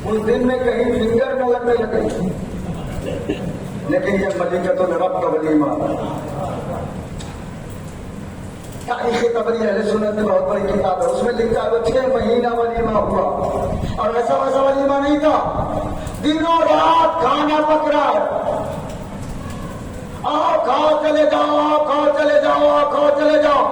اس دن میں کہیں فنگر نہ لگنے لگے. لیکن یہ ملکۃ الرب کا ولیمہ تاریخ طبری اہل سنت میں بہت بڑی کتاب ہے. اس میں لکھا ہے 6 مہینہ ولیمہ ہوا اور ایسا ویسا ولیمہ نہیں تھا. دنوں رات کھانا پک رہا ہے. آؤ کھاؤ چلے جاؤ, آؤ کھاؤ چلے جاؤ, آؤ کھاؤ چلے جاؤ.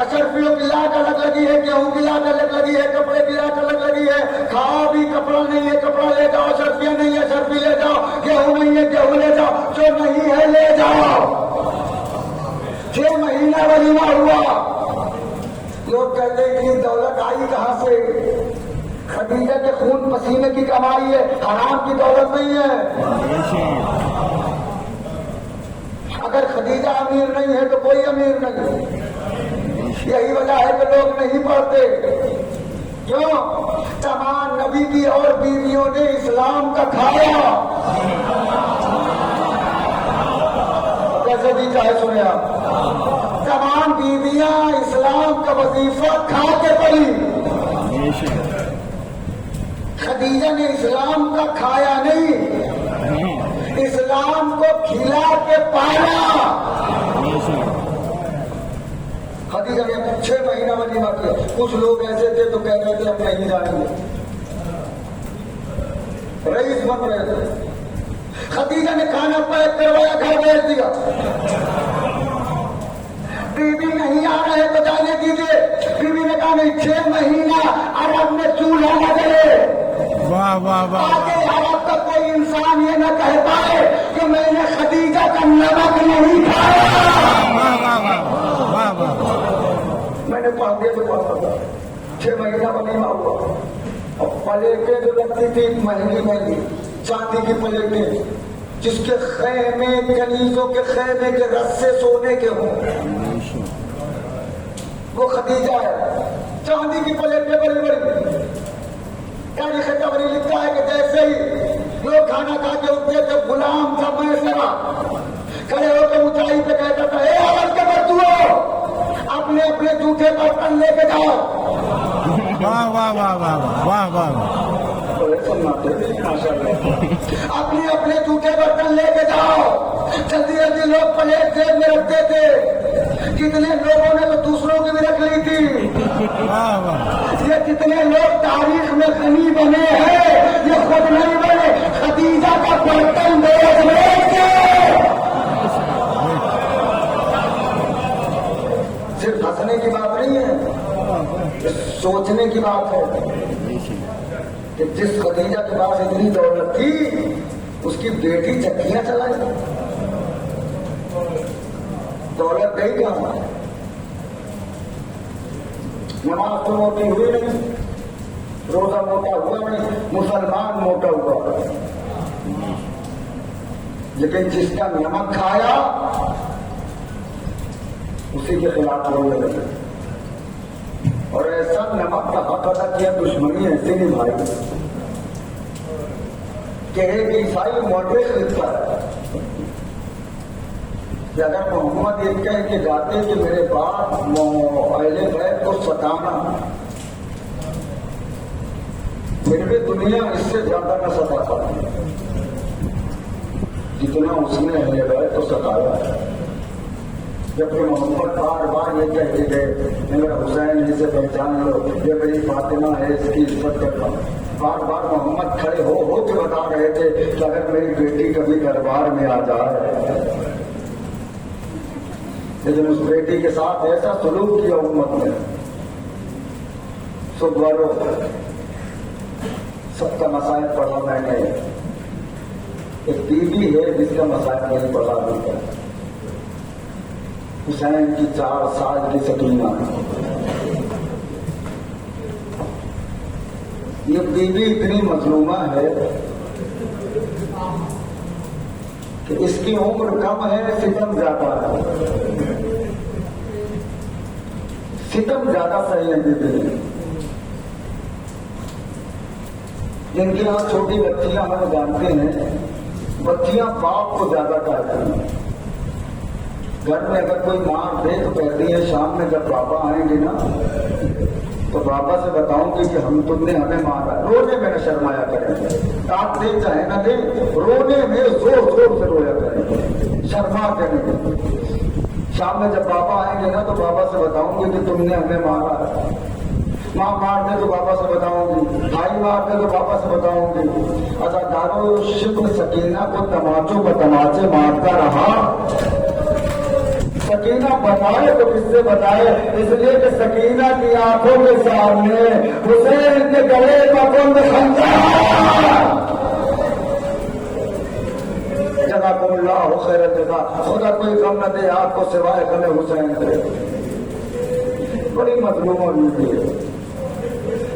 اشرفیوں کی لاٹ الگ لگی ہے, گیہوں کی لاٹ الگ لگی ہے, کپڑے کی لاٹ الگ لگی ہے. کھاؤ بھی, کپڑا نہیں ہے کپڑا لے جاؤ, اشرفیاں نہیں ہے اشرفی لے جاؤ, گیہوں نہیں ہے گیہوں لے جاؤ, جو نہیں ہے لے جاؤ. 6 مہینہ ولیمہ ہوا. لوگ کہتے ہیں کہ دولت آئی کہاں سے؟ خدیجہ کے خون پسینے کی کمائی ہے, حرام کی دولت نہیں ہے. اگر خدیجہ امیر نہیں ہے تو کوئی امیر نہیں. یہی وجہ ہے کہ لوگ نہیں پڑھتے. کیوں؟ تمام نبی کی اور بیویوں نے اسلام کا کھایا. کیسے بھی چاہے سنے آپ, تمام بیویاں اسلام کا وظیفہ کھا کے پڑھی. خدیجہ نے اسلام کا کھایا نہیں, اسلام کو کھلا کے پایا. خدیجہ نے 6 مہینہ ولیمہ کیا. کچھ لوگ ایسے تھے تو کہہ رہے تھے ہم نہیں جائیں گے, رئیس بن رہے تھے. خدیجہ نے کھانا پیک کروایا, گھر بھیج دیا. بیوی نہیں آ رہے تو جانے دیجیے. بیوی نے کہا نہیں, 6 مہینہ عرب میں چولہا نہ جلے. واہ واہ واہ. آگے عرب کا کوئی انسان یہ نہ کہہ پائے کہ میں نے خدیجہ کا نمک نہیں کھایا. میں نے پڑھ دیا تو پڑھا تھا. 6 مہینہ ولیمہ ہوا. اور پلیٹیں جو لگتی تھی مہنگی مہنگی چاندی کی پلیٹیں, جس کے خیمے کنیزوں کے خیمے کے رسے سونے کے ہوں, وہ خدیجہ ہے. چاندی کی پلیٹیں بڑی بڑی. تاریخ طبری لکھتا ہے کہ جیسے ہی لوگ کھانا کھا کے اٹھتے تھے, غلام تھا میسرہ کھڑے ہو کے اونچائی پہ کہتا تھا, اے عورت کے بچوں, اپنے اپنے جھوٹے برتن لے کے جاؤ. واہ واہ واہ واہ واہ واہ. اپنے اپنے جھوٹے برتن لے کے جاؤ. جلدی جلدی لوگ پلیٹ جیب میں رکھتے تھے. کتنے لوگوں نے تو دوسروں کی بھی رکھ لی تھی. یہ کتنے لوگ تاریخ میں غنی بنے ہیں, یہ خود نہیں بنے. خدیجہ کا برتن بیچ کے. صرف ہنسنے کی بات نہیں ہے, سوچنے کی بات ہے کہ جس خدیجہ کے پاس اتنی دولت تھی, اس کی بیٹی چکیاں چلائی. دولت گئی کہاں؟ نماز تو موٹی ہوئی نہیں, روزہ موٹا ہوا نہیں, مسلمان موٹا ہوا. لیکن جس کا نمک کھایا اسی کے خلاف بولنے لگے. اور ایسا نمک کا حق ادا کیا, دشمنی ایسے نہیں بھائی کہ ایک عیسائی مورخ لکھتا ہے کہ اگر محمد یہ کہہ کے جاتے کہ میرے باپ اہل بیت کو ستانا, پھر بھی دنیا اس سے زیادہ نہ ستا پاتی جتنا اس نے اہل بیت کو ستایا ہے. جبکہ محمد بار بار یہ کہتے گئے, میرا حسین جسے پہچان لو, یہ میری فاطمہ ہے, اس کی عزت کرتا ہوں. بار بار محمد کھڑے ہو کے بتا رہے تھے کہ اگر میری بیٹی کبھی دربار میں آ جائے. لیکن اس بیٹی کے ساتھ ایسا سلوک کیا امت نے. سب والوں سب کا مسائل پڑھا میں نے, ایک بیوی ہے جس کا مسائل نہیں پڑھا ابھی تک. حسین کی 4 سال کی سکینہ, یہ بیوی اتنی مظلومہ ہے کہ اس کی عمر کم ہے, ستم زیادہ ہے. ستم زیادہ صحیح ہے بیوی. جن کی یہاں چھوٹی بچیاں ہم جانتے ہیں, بچیاں باپ کو زیادہ چاہتی ہیں. گھر میں اگر کوئی ماں دے تو کہتی ہے شام میں جب پاپا آئیں گے نا तो पापा से बताऊंगी कि हम तुमने हमें मारा, रोने में न शर्माया करेंगे, आप दे चाहे न दे, रोने में जोर जोर से रोया करेंगे, शर्मा के नहीं। शाम में जब पापा आएंगे ना तो पापा से बताऊंगी कि तुमने हमें मारा है। माँ मार दे तो पापा से बताऊंगी, भाई मार दे तो पापा से बताऊंगी। अदाकारों शिब्र सकीना को तमाचों पर तमाचे मारता रहा। सकीना बताए तो किससे बताए, इसलिए कि सकीना की आंखों के सामने हुसैन के गले का कुंद खंजर। जज़ाकुमुल्लाह खैरत जज़ा, खुदा कोई गम न दे आपको सिवाय गमे हुसैन दे। बड़ी मजलूम होती है।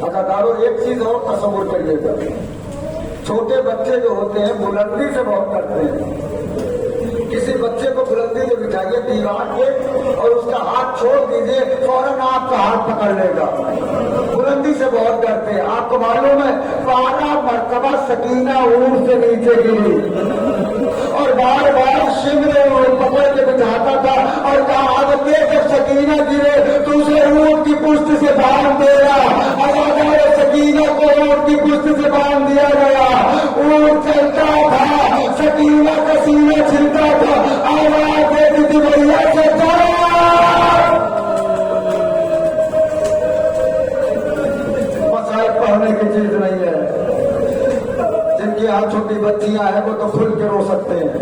अदाकारों एक चीज और तस्वुर करिएगा, छोटे बच्चे जो होते हैं बुलंदी से बहुत डरते हैं। किसी बच्चे को बुलंदी से बिठाइए दीवार के और उसका हाथ छोड़ दीजिए, फौरन आपका हाथ पकड़ लेगा। बुलंदी से बहुत डरते हैं। आपको मालूम है 12 मरतबा सकीना ऊंट से नीचे गिरी और बार बार शिमरे पकड़ के बिठाता था और कहा आदत जब सकीना गिरे तो उसे ऊंट की पुष्ट से बांध देगा। अगर सकीना को ऊंट की पुष्ट से बांध दिया गया, ऊंट चलता था, सकीना का सीना छिलता था, आवाज देती थी भैया चलता। मसाइल पढ़ने की चीज नहीं है। जिनकी यहाँ छोटी बच्चियां हैं वो तो खुल के रो सकते हैं।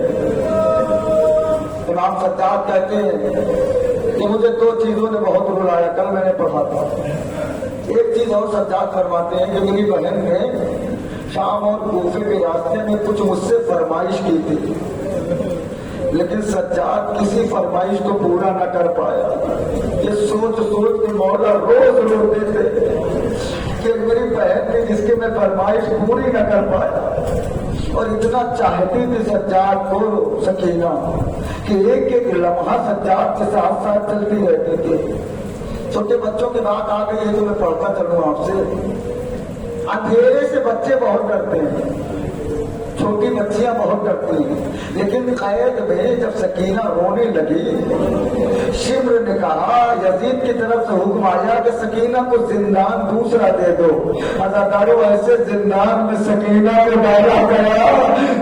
इमाम सज्जाद कहते हैं कि मुझे 2 चीजों ने बहुत रुलाया, कल मैंने पढ़ा था। एक चीज और सज्जाद फरमाते हैं कि मेरी बहन ने शाम और कूफे के रास्ते में कुछ मुझसे फरमाइश की थी, लेकिन सज्जाद किसी फरमाइश को पूरा न कर पाया। ये सोच सोच के मौला रोज रोते थे कि मेरी बहन ने जिसके मैं फरमाइश पूरी न कर पाया। और इतना चाहती थी सज्जाद को सकीना कि एक एक लम्हा सज्जाद के साथ साथ चलती रहती थी। छोटे बच्चों की बात आ गई है तो मैं पढ़ता चलूं आपसे। अंधेरे से बच्चे बहुत डरते हैं, छोटी बच्चियां बहुत डरती हैं, लेकिन कैद में जब सकीना रोने लगी, शिम्र ने कहा, यजीद की तरफ से हुक्म आया कि सकीना को जिंदान दूसरा दे दो। अदाकारों ऐसे जिंदान में सकीना को डाला गया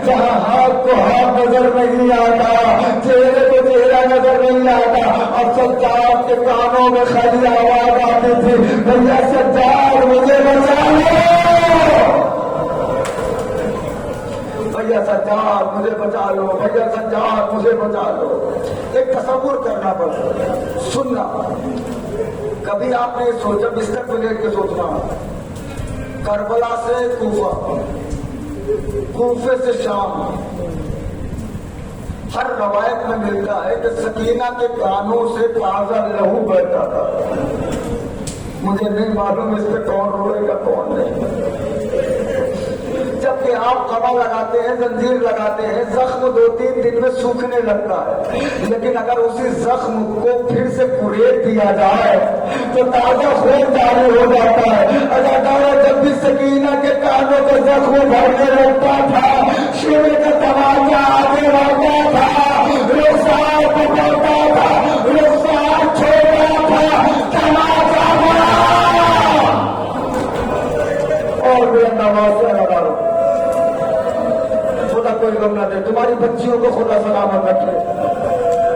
जहां हाथ को हाथ नजर नहीं आता, चेहरे को चेहरा नजर नहीं आता, और सज्जाद के कानों में खाली आवाज आती थी, भैया सज्जाद मुझे बचा लो, भैया सज्जाद मुझे बचा लो, भैया सज्जाद मुझे बचा लो। एक तसव्वुर करना पड़ता, सुनना। कभी आपने सोचा, बिस्तर को लेकर के सोचना, करबला से कूफा, कूफे से शाम, हर रवायत में मिलता है कि सकीना के कानों से ताजा लहू बहता था। मुझे नहीं मालूम इस पे कौन रोएगा कौन नहीं। जबकि आप कमा लगाते हैं, जंजीर लगाते हैं, जख्म 2-3 दिन में सूखने लगता है, लेकिन अगर उसी जख्म को फिर से कुरेद दिया जाए तो ताजा खून जारी हो जाता है। अगर जब भी सकीना के कानों का जख्म भरने लगता था, शिव का तमाचा आगे बढ़ता था, रुखसार पकड़ता था, रुखसार छोड़ता था, तमाचा बड़ा और भी नवाज से लगा लो। खुदा कोई गम न दे, तुम्हारी बच्चियों को खुदा सलामत रखे।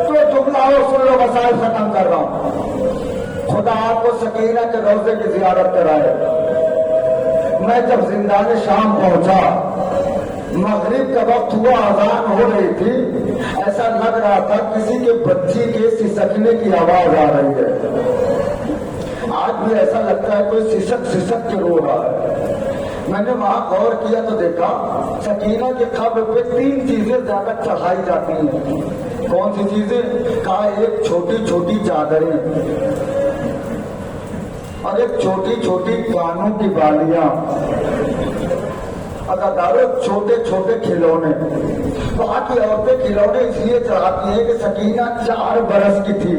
तो जुमला हो सुन लो, मसाइल खत्म कर रहा हूं। खुदा आपको सकीना के रोजे की जियारत कराए। मैं जब जिंदान शाम पहुंचा, मगरिब का वक्त हुआ, अजान हो रही थी, ऐसा लग रहा था किसी के बच्ची के सिसकने की आवाज आ रही है। आज भी ऐसा लगता है कोई सिसक सिसक के रो रहा है। मैंने वहां गौर किया तो देखा सकीना के कब्र पे 3 चीजें ज्यादा चढ़ाई जाती हैं। कौन सी चीजें? कहा एक छोटी छोटी चादरें और एक छोटी छोटी कानों की बालियां, अदाकारों छोटे छोटे खिलौने। वहां की औरतें खिलौने इसलिए चढ़ाती हैं कि सकीना 4 बरस की थी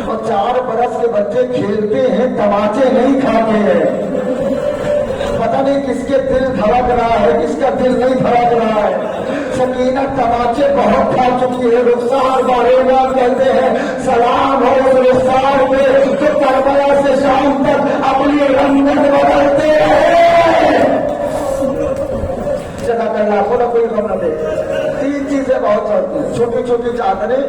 और 4 बरस के बच्चे खेलते हैं, तमाचे नहीं खाते हैं। पता नहीं किसके दिल धड़क रहा है, किसका दिल नहीं धड़क रहा है। सकीना तमाचे बहुत खा चुकी है। रुखसार बारेगा कहते हैं सलाम हो रुखसार में तो करबला से शाम तक अपनी रंगत बदलते रहे। जगह कर लाखों ना कोई गम न दे। तीन चीजें बहुत चलती हैं, छोटी छोटी चादरें,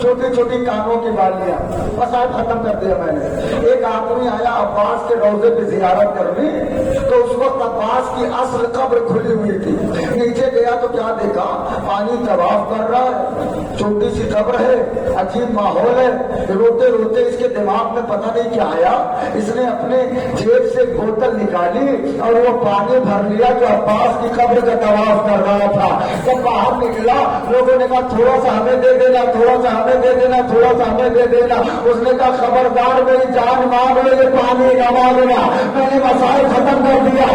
छोटी छोटी कानों की बालियां, बस आज खत्म कर दिया मैंने। एक आदमी आया अब्बास के रोजे पे जियारत करने, तो उस वक्त अब्बास की असल कब्र खुली हुई थी। नीचे गया तो क्या देखा, पानी तवाफ कर रहा है, छोटी सी कब्र है, अजीब माहौल है। रोते रोते इसके दिमाग में पता नहीं क्या आया, इसने अपने जेब से बोतल निकाली और वो पानी भर लिया जो अब्बास की कब्र का तवाफ कर रहा था। जब बाहर निकला लोगों ने कहा थोड़ा सा हमें दे देना, थोड़ा सा हमें दे देना, थोड़ा सा हमें दे देना। उसने कहा खबरदार मेरी जान मांग लो, ये पानी न मांगना, मैंने मसाइल खत्म कर दिया।